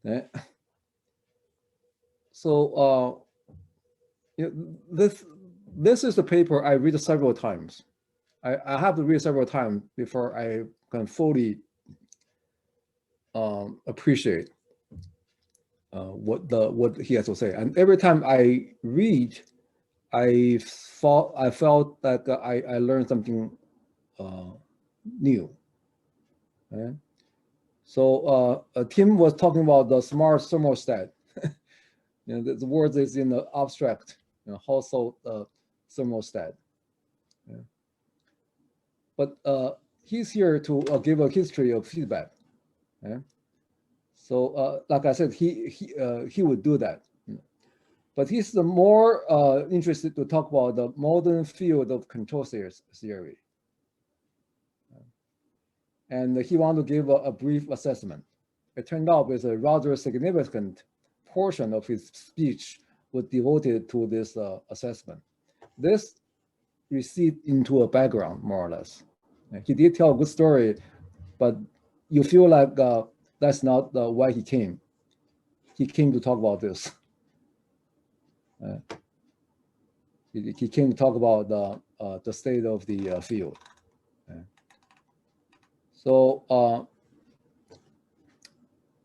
Eh, So this is the paper I read several times. I have to read several times before I can fully appreciate what he has to say. And every time I read, I felt that I learned something new. Okay? So Tim was talking about the smart thermostat. The word is in the abstract, household thermostat. Yeah. But he's here to give a history of feedback. Yeah? So like I said, he would do that. But he's the more interested to talk about the modern field of control theory. And he wanted to give a brief assessment. It turned out with a rather significant portion of his speech was devoted to this assessment. This recede into a background, more or less. He did tell a good story, but you feel like that's not why he came. He came to talk about this. He came to talk about the state of the field. So,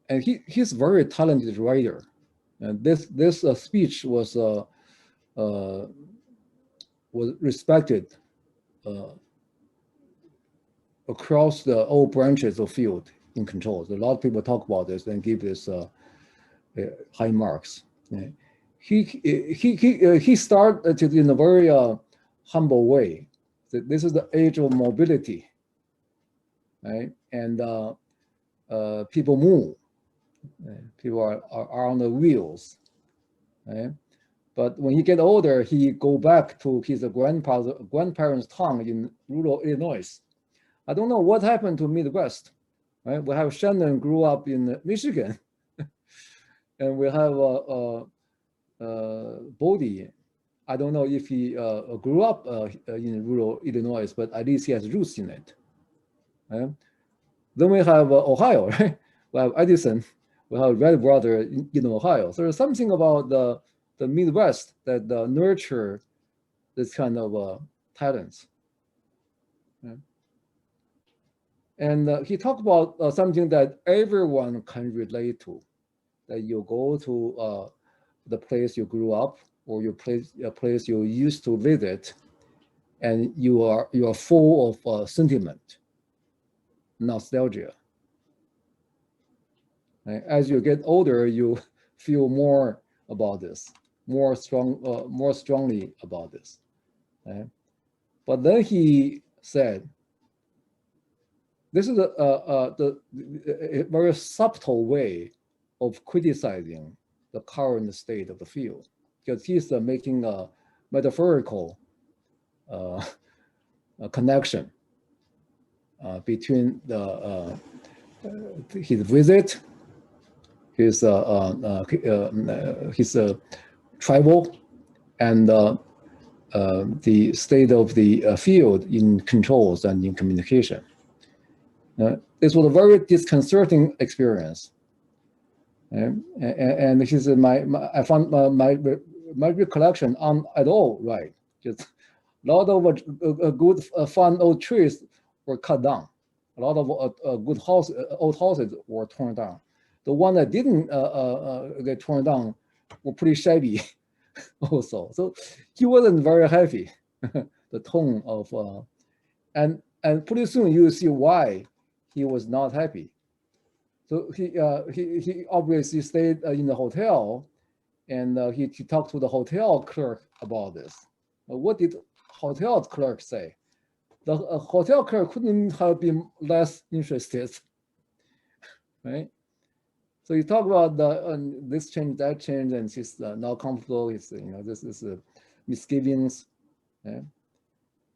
and he's a very talented writer. And this speech was respected across all branches of field in controls. A lot of people talk about this and give this high marks. He started in a very humble way. This is the age of mobility, right? And people move. People are on the wheels, right? But when he get older, he go back to his grandparents' town in rural Illinois. I don't know what happened to Midwest, right? We have Shannon grew up in Michigan, and we have Bode. I don't know if he grew up in rural Illinois, but at least he has roots in it. Right? Then we have Ohio, right? We have Edison. We have Red Brother in Ohio. So there's something about the Midwest that nurture this kind of talents. Right? And he talked about something that everyone can relate to, that you go to the place you grew up or a place you used to visit, and you are full of sentiment, nostalgia. Right? As you get older, you feel more about this, more strongly about this. Right? But then he said, this is a very subtle way of criticizing the current state of the field, because he's making a metaphorical connection between his visit, his travel, and the state of the field in controls and in communication. This was a very disconcerting experience. And he said, I found my recollection at all right. Just a lot of good, fun old trees were cut down. A lot of good old houses were torn down. The one that didn't get torn down were pretty shabby also. So he wasn't very happy, the tone of, and pretty soon you see why he was not happy. So he obviously stayed in the hotel, and he talked to the hotel clerk about this. What did hotel clerk say? The hotel clerk couldn't have been less interested, right? So you talk about this change, that change, and he's not comfortable. He's this is misgivings, right?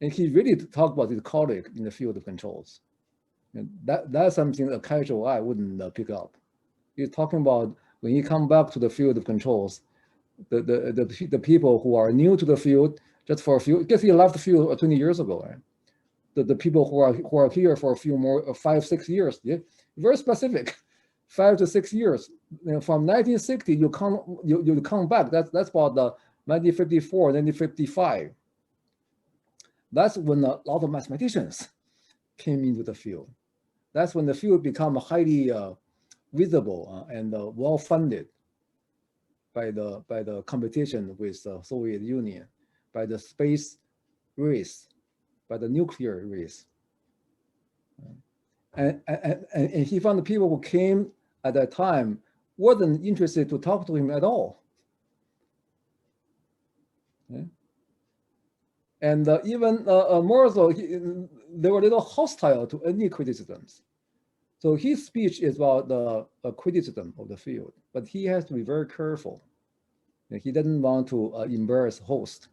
And he really talked about his colleague in the field of controls. And that's something a casual eye wouldn't pick up. He's talking about when you come back to the field of controls, the people who are new to the field just for a few, because he left the field 20 years ago, right? The people who are here for a few more 5-6 years, yeah, very specific, 5 to 6 years. From 1960, you come back. That's about the 1954, 1955. That's when a lot of mathematicians came into the field. That's when the field became highly visible and well-funded by the competition with the Soviet Union, by the space race, by the nuclear race. And he found the people who came at that time wasn't interested to talk to him at all. Okay? And even more so, they were a little hostile to any criticisms. So his speech is about the criticism of the field, but he has to be very careful. He doesn't want to embarrass the host,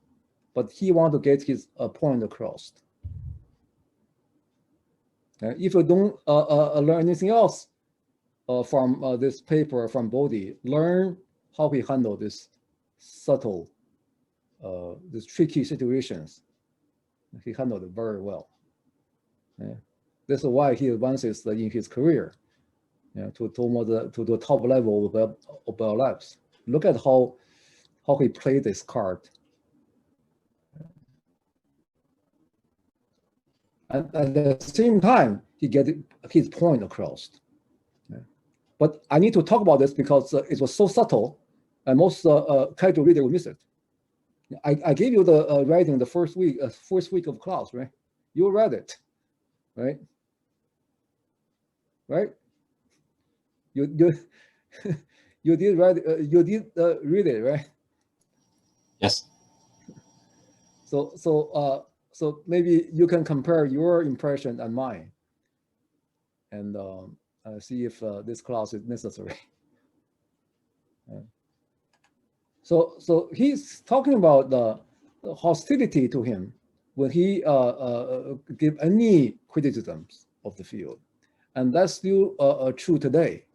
but he wants to get his point across. If you don't learn anything else from this paper from Bode, learn how he handled this subtle, these tricky situations. He handled it very well. This is why he advances in his career to the top level of biolabs. Look at how he played this card. And at the same time, he gets his point across. But I need to talk about this because it was so subtle, and most casual reader will miss it. I gave you the writing the first week of class, right? You read it, right? Right? You you did read it, right? Yes. So maybe you can compare your impression and mine, and see if this class is necessary. So he's talking about the hostility to him when he give any criticisms of the field, and that's still true today.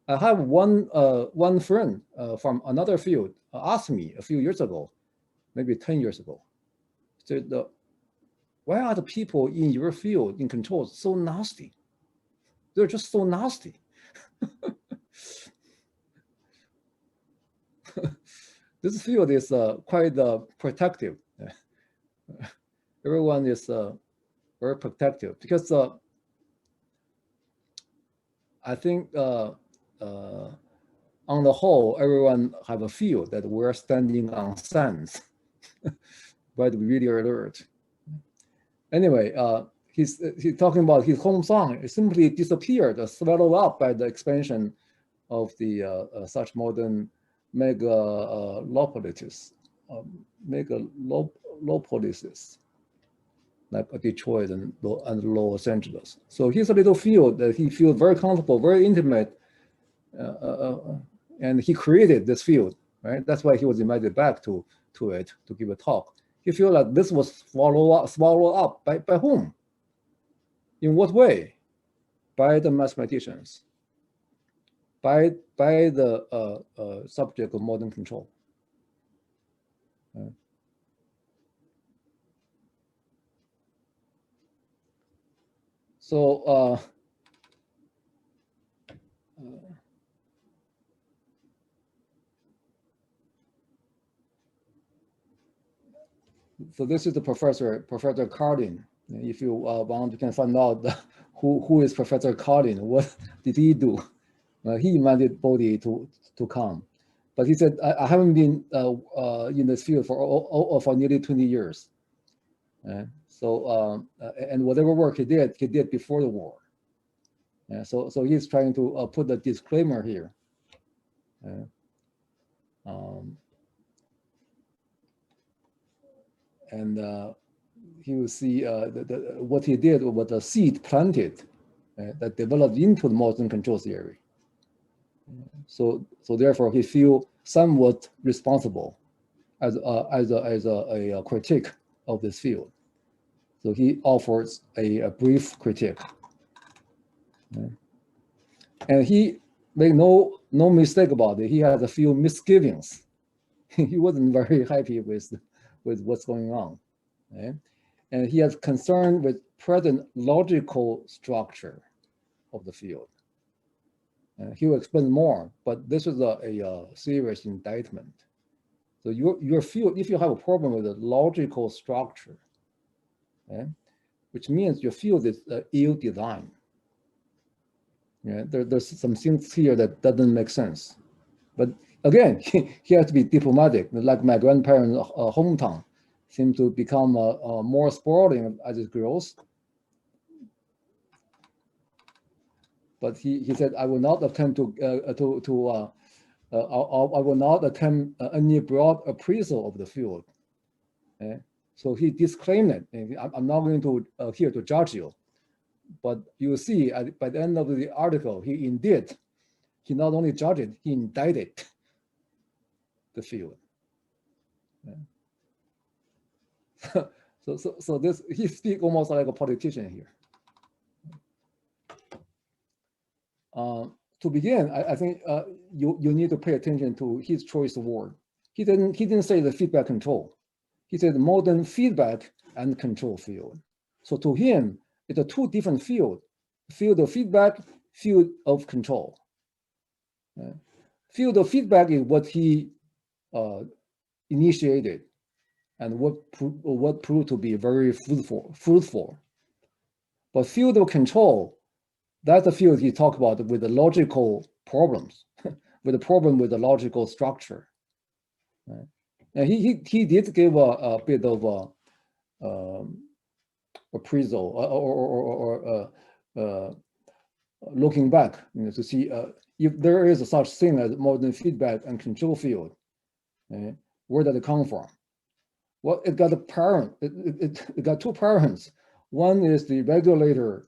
I have one friend from another field asked me a few years ago, maybe 10 years ago, said, why are the people in your field in controls so nasty? They're just so nasty. This field is quite protective. Everyone is very protective because I think on the whole, everyone have a feel that we're standing on sands, but we really alert. Anyway, he's talking about his hometown. It simply disappeared, swallowed up by the expansion of the such modern megalopolises, like Detroit and Los Angeles. So he's a little field that he feels very comfortable, very intimate, and he created this field, right? That's why he was invited back to it to give a talk. He feels like this was swallowed up by whom? In what way? By the mathematicians, by the subject of modern control. So this is the Professor Cardin. If you want, you can find out who is Professor Cardin. What did he do? He invited Bode to come, but he said, I haven't been in this field for nearly 20 years. So and whatever work he did before the war. So he's trying to put the disclaimer here. And he will see what he did was a seed planted that developed into the modern control theory. So therefore, he feels somewhat responsible as a critique of this field. So he offers a brief critique, and he made no mistake about it. He had a few misgivings. He wasn't very happy with what's going on, and he has concern with present logical structure of the field. He will explain more, but this is a serious indictment. So your field, if you have a problem with the logical structure, which means your field is ill-designed. There's some things here that doesn't make sense. But again, he has to be diplomatic. Like my grandparents' hometown seemed to become more sprawling as it grows. But he said, I will not attempt I will not attempt any broad appraisal of the field. So he disclaimed it. I'm not going to here to judge you. But you see, by the end of the article, he not only judged it, he indicted the field. So this, he speaks almost like a politician here. To begin, I think you need to pay attention to his choice of word. He didn't say the feedback control. He said modern feedback and control field. So to him, it's a two different field: field of feedback, field of control. Field of feedback is what he initiated, and what proved to be very fruitful. But field of control, that's the field he talked about with the logical problems, with the problem with the logical structure. And he did give a bit of appraisal or looking back, to see if there is a such thing as modern feedback and control field. Where did it come from? Well, it got a parent. It got two parents. One is the regulator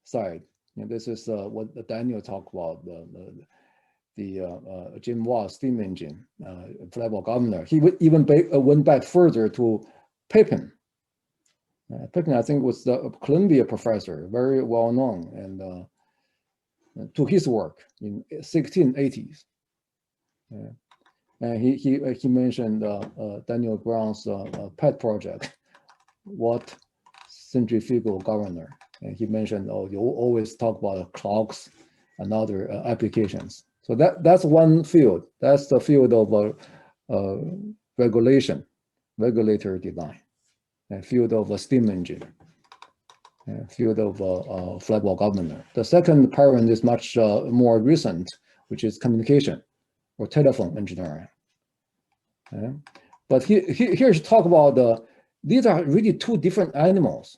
side. This is what Daniel talked about, the Jim Watt steam engine, federal governor. He even went back further to Pippin. Pippin, I think, was the Columbia professor, very well known, and to his work in 1680s. And he mentioned Daniel Brown's pet project, Watt centrifugal governor. And he mentioned, you always talk about clocks and other applications. So that's one field. That's the field of regulation, regulator design, and field of a steam engine, and field of federal governor. The second parent is much more recent, which is communication or telephone engineering. But here to talk about these are really two different animals.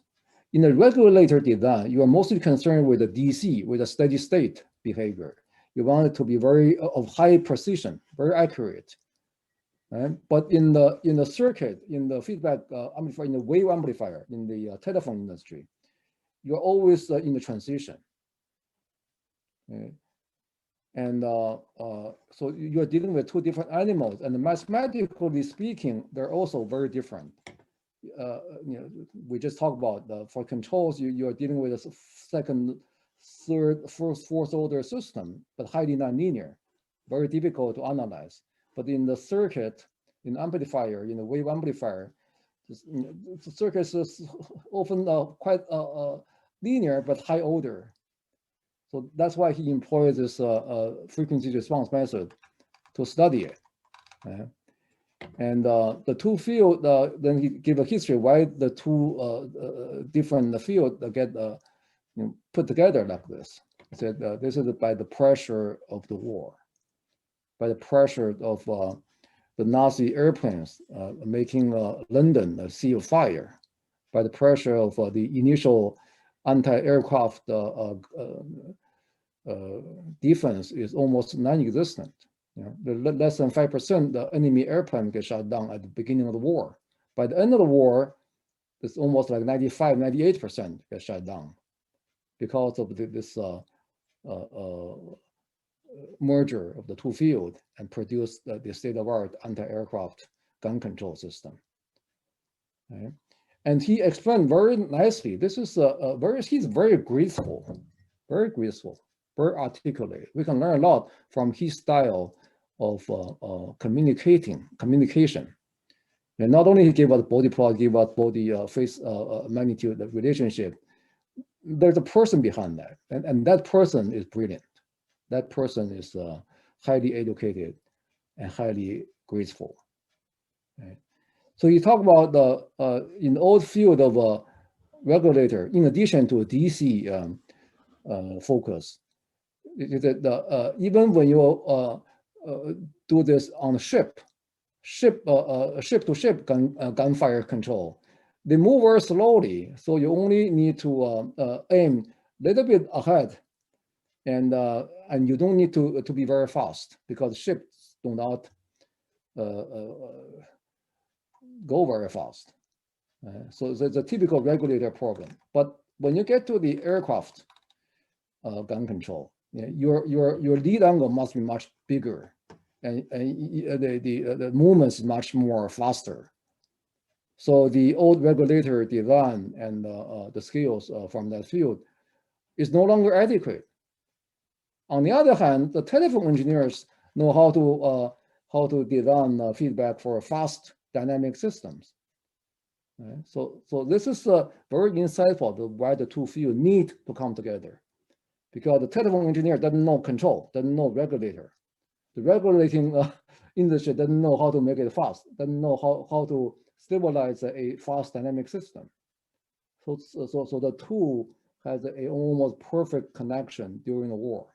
In the regulator design, you are mostly concerned with the DC, with the steady state behavior. You want it to be very of high precision, very accurate. But in the circuit, in the feedback amplifier, in the wave amplifier, in the telephone industry, you're always in the transition. And so you're dealing with two different animals, and mathematically speaking, they're also very different. We just talked about for controls, you're dealing with a second, third, fourth order system, but highly nonlinear, very difficult to analyze. But in the circuit, in the amplifier, in the wave amplifier, the circuit is often quite linear, but high order. So that's why he employs this frequency response method to study it. And the two fields, then he gave a history why the two different fields get put together like this. He said this is by the pressure of the war, by the pressure of the Nazi airplanes making London a sea of fire, by the pressure of the initial anti-aircraft defense is almost non-existent. Less than 5% the enemy airplane get shot down at the beginning of the war. By the end of the war, it's almost like 95, 98% get shot down because of this merger of the two fields and produce the state-of-art anti-aircraft gun control system. And he explained very nicely. This is he's very graceful, very articulate. We can learn a lot from his style of communication. And not only he gave us Bode plot, gave us Bode phase magnitude relationship. there's a person behind that, and that person is brilliant. That person is highly educated and highly graceful. Right? So you talk about the in the old field of a regulator, in addition to a DC focus, even when you do this on a ship to ship gunfire control, they move very slowly. So you only need to aim a little bit ahead, and you don't need to be very fast, because ships do not go very fast. So it's a typical regulator problem. But when you get to the aircraft gun control, your lead angle must be much bigger, and the movements much more faster. So the old regulator design and the skills from that field is no longer adequate. On the other hand, the telephone engineers know how to design feedback for fast dynamic systems. Right? So this is very insightful to why the two fields need to come together, because the telephone engineer doesn't know control, doesn't know regulator. The regulating industry doesn't know how to make it fast, doesn't know how to stabilize a fast dynamic system. So the two has a almost perfect connection during the war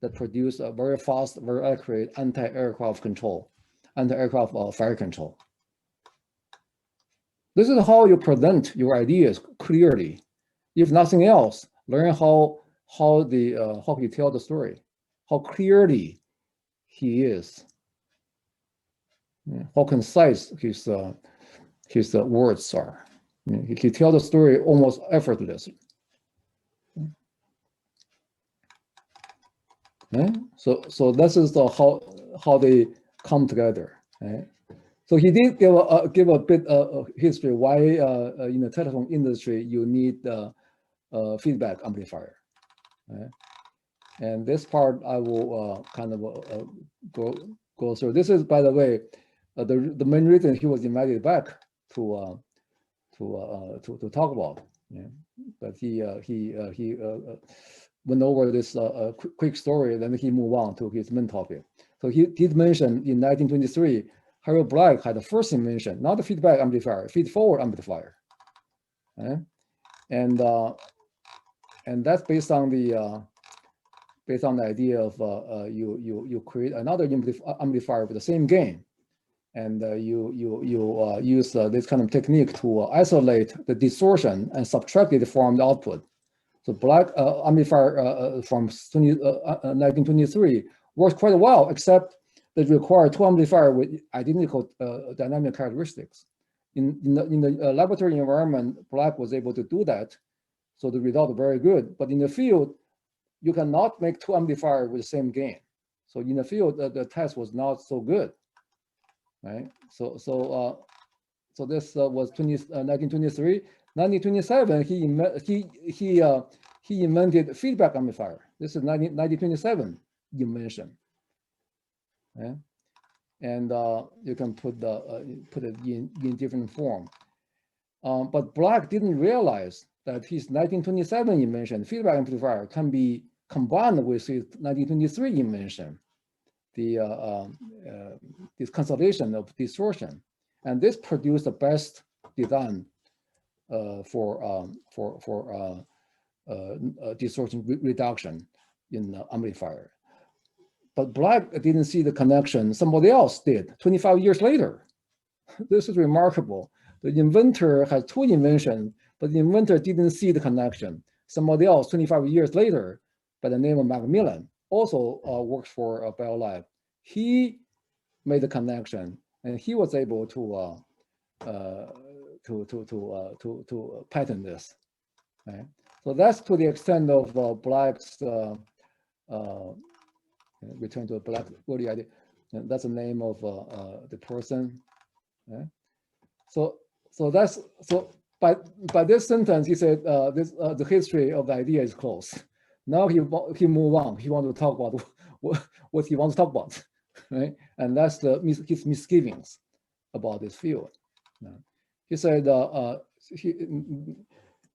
that produced a very fast, very accurate anti-aircraft control, anti-aircraft fire control. This is how you present your ideas clearly. If nothing else, learn how he tells the story, how clearly he is, how concise his words are. He tells the story almost effortlessly. Right? So this is how they come together. Right? So he did give a bit of history why in the telephone industry you need feedback amplifier. Right? And this part I will kind of go through. This is, by the way, the main reason he was invited back to talk about. Yeah. But he went over this quick story, then he moved on to his main topic. So he did mention in 1923, Harold Black had the first invention, not the feedback amplifier, feed-forward amplifier. Okay? And that's based on the idea of you create another amplifier with the same gain, and you use this kind of technique to isolate the distortion and subtract it from the output. So Black amplifier from 1923 works quite well, except that require two amplifiers with identical dynamic characteristics. In the laboratory environment, Black was able to do that, so the result is very good. But in the field, you cannot make two amplifiers with the same gain. So in the field, the test was not so good, right? So this was 1923. 1927, he invented feedback amplifier. This is 1927 invention. Okay? And you can put it in different form. But Black didn't realize that his 1927 invention, feedback amplifier, can be combined with his 1923 invention, this consolidation of distortion, and this produced the best design for distortion reduction in the amplifier. But Black didn't see the connection. Somebody else did 25 years later. This is remarkable. The inventor has two inventions, but the inventor didn't see the connection. Somebody else 25 years later, by the name of Macmillan, also works for BioLab. He made the connection, and he was able to patent this. Right? So that's to the extent of Black's return to a Black early idea. And that's the name of the person. Right? So by this sentence, he said the history of the idea is closed. Now he move on. He wants to talk about what he wants to talk about, right? And that's his misgivings about this field. He said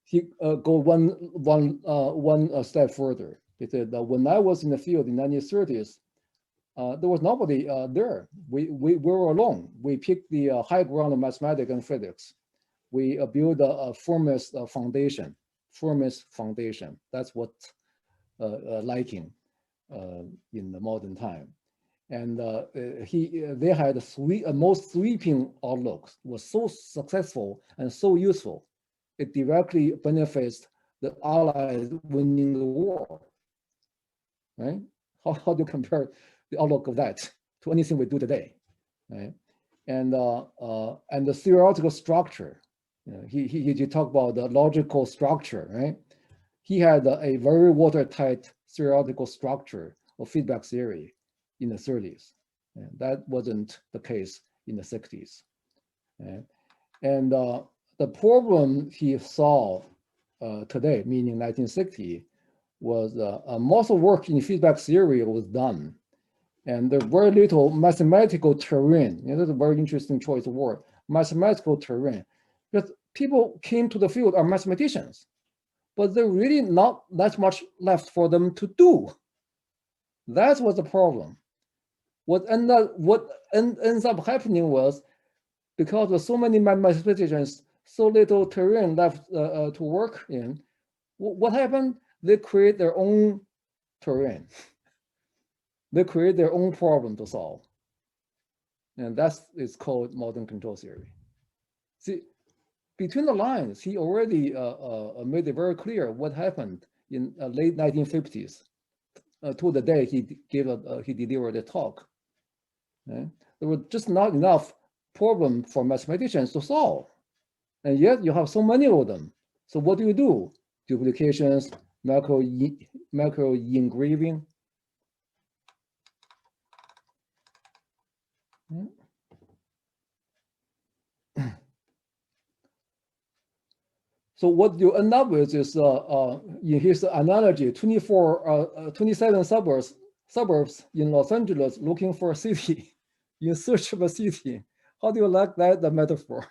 he go one step further. He said that when I was in the field in the 1930s, there was nobody there. We were alone. We picked the high ground of mathematics and physics. We built a firmest foundation. Firmest foundation. That's what liking in the modern time. And they had a most sweeping outlook. Was so successful and so useful. It directly benefits the Allies winning the war. Right? How do you compare the outlook of that to anything we do today? Right? And the theoretical structure. You know, he talked about the logical structure. Right? He had a very watertight theoretical structure of feedback theory in the 30s. And that wasn't the case in the 60s. And the problem he saw today, meaning 1960, was most of work in feedback theory was done. And there's very little mathematical terrain. You know, that's a very interesting choice of word, mathematical terrain. Because people came to the field are mathematicians, but there's really not that much left for them to do. That was the problem. What ends up happening was, because of so many mathematicians, so little terrain left to work in, what happened? They create their own terrain. They create their own problem to solve. And it's called modern control theory. See, between the lines, he already made it very clear what happened in late 1950s to the day he delivered a talk. Okay? There was just not enough problem for mathematicians to solve. And yet you have so many of them. So what do? Duplications, macro engraving. So what you end up with is, in his analogy, 27 suburbs in Los Angeles looking for a city, in search of a city. How do you like that, the metaphor?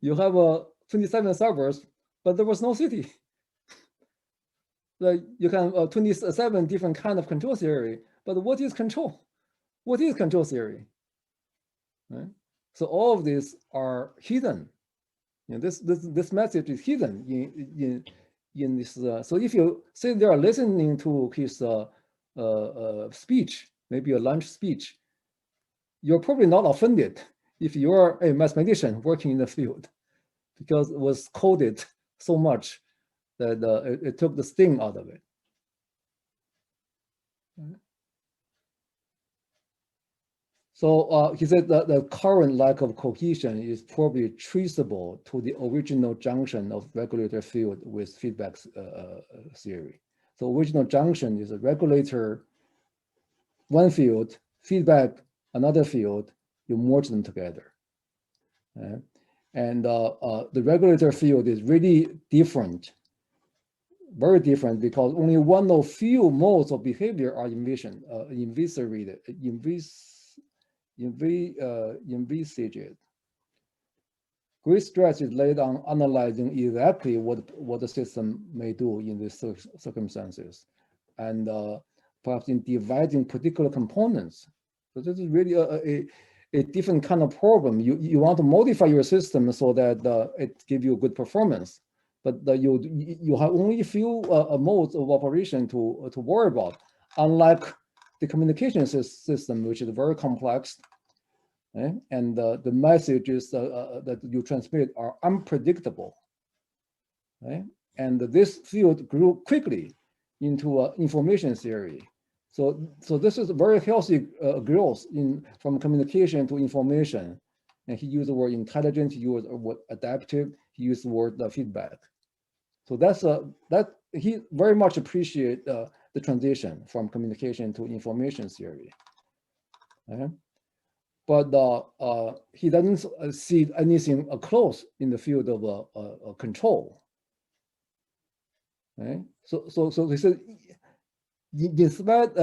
You have 27 suburbs, but there was no city. Like you can 27 different kind of control theory, but what is control? What is control theory? Right? So all of these are hidden. You know, this message is hidden in this. So if you say they are listening to his speech, maybe a lunch speech, you're probably not offended if you're a mathematician working in the field, because it was coded so much that it took the sting out of it. So he said that the current lack of cohesion is probably traceable to the original junction of regulator field with feedback theory. So original junction is a regulator, one field, feedback, another field, you merge them together. And the regulator field is really different, very different, because only one of few modes of behavior are envisaged. Great stress is laid on analyzing exactly what the system may do in these circumstances, and perhaps in dividing particular components. So this is really a different kind of problem. You want to modify your system so that it gives you good performance, but you have only a few modes of operation to worry about, unlike the communication system, which is very complex. Okay? And the messages that you transmit are unpredictable. Okay? And this field grew quickly into information theory. So this is a very healthy growth from communication to information. And he used the word intelligent, he used the word adaptive, he used the word feedback. So that he very much appreciate the transition from communication to information theory. Okay? But he doesn't see anything close in the field of control. Okay? So he said, instead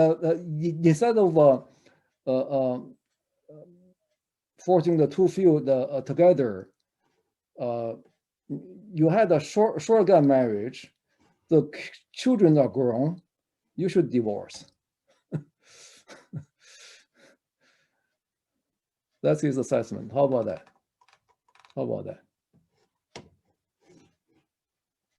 of forcing the two fields together, you had a shotgun marriage, the children are grown, you should divorce. That's his assessment. How about that? How about that?